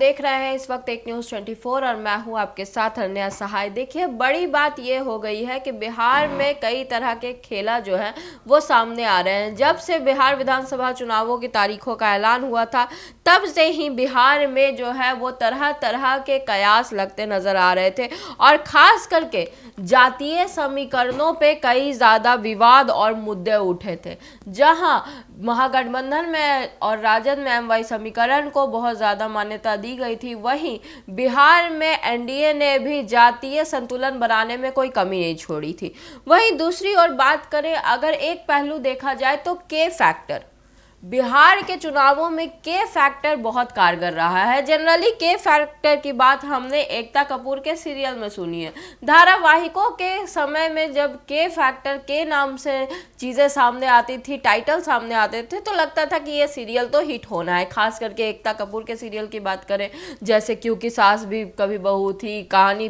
देख रहे हैं इस वक्त एक न्यूज़ 24 और मैं हूं आपके साथ अनन्या सहाय। देखिए, बड़ी बात ये हो गई है कि बिहार में कई तरह के खेला जो है वो सामने आ रहे हैं। जब से बिहार विधानसभा चुनावों की तारीखों का ऐलान हुआ था तब से ही बिहार में जो है वो तरह तरह के कयास लगते नजर आ रहे थे और खास करके जातीय समीकरणों पे कई ज़्यादा विवाद और मुद्दे उठे थे। जहां महागठबंधन में और राजद में एमवाई समीकरण को बहुत ज़्यादा मान्यता दी गई थी, वहीं बिहार में एनडीए ने भी जातीय संतुलन बनाने में कोई कमी नहीं छोड़ी थी। वहीं दूसरी ओर बात करें, अगर एक पहलू देखा जाए तो के फैक्टर, बिहार के चुनावों में के फैक्टर बहुत कारगर रहा है। जनरली के फैक्टर की बात हमने एकता कपूर के सीरियल में सुनी है। धारावाहिकों के समय में जब के फैक्टर के नाम से चीज़ें सामने आती थी, टाइटल सामने आते थे, तो लगता था कि ये सीरियल तो हिट होना है। खास करके एकता कपूर के सीरियल की बात करें, जैसे क्योंकि सास भी कभी बहू थी, कहानी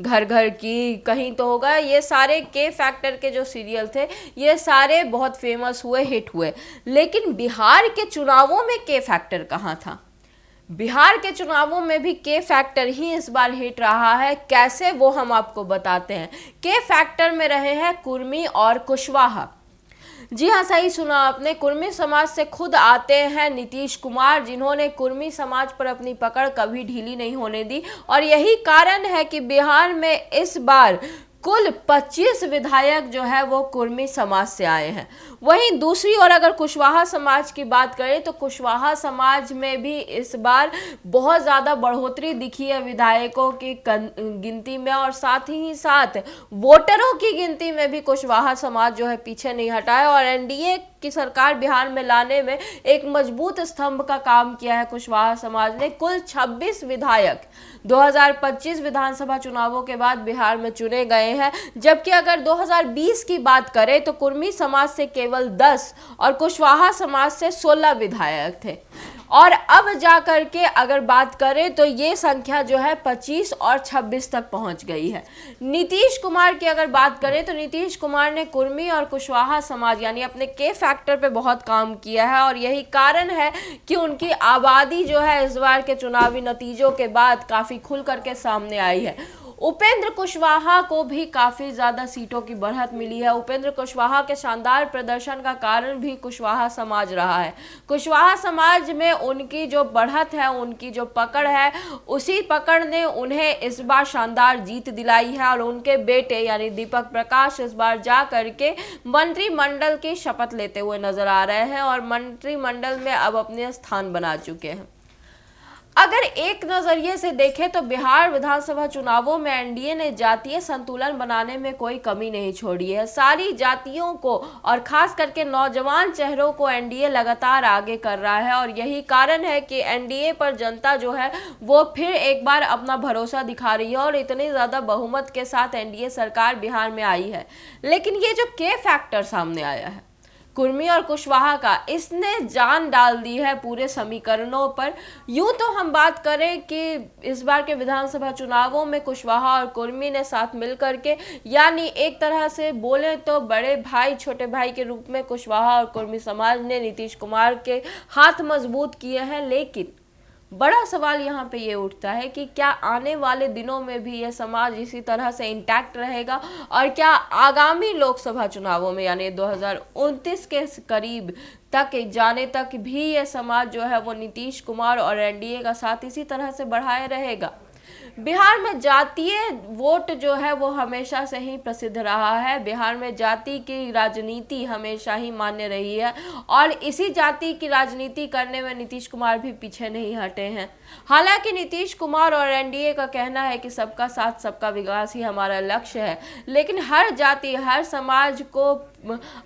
घर घर की, कहीं तो होगा, ये सारे के फैक्टर के जो सीरियल थे ये सारे बहुत फेमस हुए, हिट हुए। लेकिन बिहार के चुनावों में के फैक्टर कहाँ था? बिहार के चुनावों में भी के फैक्टर ही इस बार हिट रहा है। कैसे, वो हम आपको बताते हैं। के फैक्टर में रहे हैं कुर्मी और कुशवाहा। जी हाँ, सही सुना आपने। कुर्मी समाज से खुद आते हैं नीतीश कुमार, जिन्होंने कुर्मी समाज पर अपनी पकड़ कभी ढीली नहीं होने दी और यही कारण है कि बिहार में इस बार कुल 25 विधायक जो है वो कुर्मी समाज से आए हैं। वहीं दूसरी ओर अगर कुशवाहा समाज की बात करें तो कुशवाहा समाज में भी इस बार बहुत ज़्यादा बढ़ोतरी दिखी है विधायकों की गिनती में, और साथ ही साथ वोटरों की गिनती में भी कुशवाहा समाज जो है पीछे नहीं हटा है और एनडीए की सरकार बिहार में लाने में एक मजबूत स्तंभ का काम किया है कुशवाहा समाज ने। कुल 26 विधायक 2025 विधानसभा चुनावों के बाद बिहार में चुने गए हैं, जबकि अगर 2020 की बात करें तो कुर्मी समाज से केवल 10 और कुशवाहा समाज से 16 विधायक थे। और अब जाकर के अगर बात करें तो ये संख्या जो है 25 और 26 तक पहुंच गई है। नीतीश कुमार की अगर बात करें तो नीतीश कुमार ने कुर्मी और कुशवाहा समाज यानी अपने के फैक्टर पे बहुत काम किया है और यही कारण है कि उनकी आबादी जो है इस बार के चुनावी नतीजों के बाद काफ़ी खुल करके सामने आई है। उपेंद्र कुशवाहा को भी काफ़ी ज़्यादा सीटों की बढ़त मिली है। उपेंद्र कुशवाहा के शानदार प्रदर्शन का कारण भी कुशवाहा समाज रहा है। कुशवाहा समाज में उनकी जो बढ़त है, उनकी जो पकड़ है, उसी पकड़ ने उन्हें इस बार शानदार जीत दिलाई है और उनके बेटे यानी दीपक प्रकाश इस बार जा करके मंत्रिमंडल की शपथ लेते हुए नजर आ रहे हैं और मंत्रिमंडल में अब अपने स्थान बना चुके हैं। अगर एक नज़रिए से देखें तो बिहार विधानसभा चुनावों में एनडीए ने जातीय संतुलन बनाने में कोई कमी नहीं छोड़ी है। सारी जातियों को और खास करके नौजवान चेहरों को एनडीए लगातार आगे कर रहा है और यही कारण है कि एनडीए पर जनता जो है वो फिर एक बार अपना भरोसा दिखा रही है और इतनी ज़्यादा बहुमत के साथ एनडीए सरकार बिहार में आई है। लेकिन ये जो के फैक्टर सामने आया है कुर्मी और कुशवाहा का, इसने जान डाल दी है पूरे समीकरणों पर। यूं तो हम बात करें कि इस बार के विधानसभा चुनावों में कुशवाहा और कुर्मी ने साथ मिलकर के यानी एक तरह से बोले तो बड़े भाई छोटे भाई के रूप में कुशवाहा और कुर्मी समाज ने नीतीश कुमार के हाथ मजबूत किए हैं। लेकिन बड़ा सवाल यहाँ पे ये उठता है कि क्या आने वाले दिनों में भी यह समाज इसी तरह से इंटैक्ट रहेगा और क्या आगामी लोकसभा चुनावों में यानी 2029 के करीब तक जाने तक भी यह समाज जो है वो नीतीश कुमार और एनडीए का साथ इसी तरह से बढ़ाए रहेगा? बिहार में जातीय वोट जो है वो हमेशा से ही प्रसिद्ध रहा है। बिहार में जाति की राजनीति हमेशा ही मान्य रही है और इसी जाति की राजनीति करने में नीतीश कुमार भी पीछे नहीं हटे हैं। हालांकि नीतीश कुमार और एनडीए का कहना है कि सबका साथ सबका विकास ही हमारा लक्ष्य है, लेकिन हर जाति हर समाज को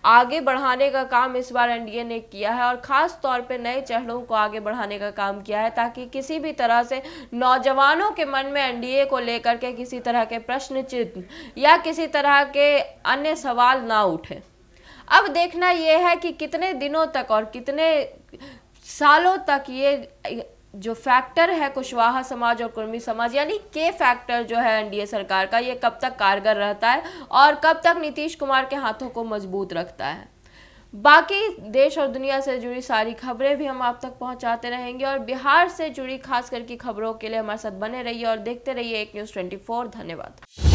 आगे बढ़ाने का काम इस बार एनडीए ने किया है और ख़ास तौर पे नए चेहरों को आगे बढ़ाने का काम किया है ताकि किसी भी तरह से नौजवानों के मन में एनडीए को लेकर के किसी तरह के प्रश्न चिन्ह या किसी तरह के अन्य सवाल ना उठे। अब देखना यह है कि कितने दिनों तक और कितने सालों तक ये जो फैक्टर है कुशवाहा समाज और कुर्मी समाज यानी के फैक्टर जो है एनडीए सरकार का, ये कब तक कारगर रहता है और कब तक नीतीश कुमार के हाथों को मजबूत रखता है। बाकी देश और दुनिया से जुड़ी सारी खबरें भी हम आप तक पहुंचाते रहेंगे और बिहार से जुड़ी खास करके खबरों के लिए हमारे साथ बने रहिए और देखते रहिए एक न्यूज़ 24। धन्यवाद।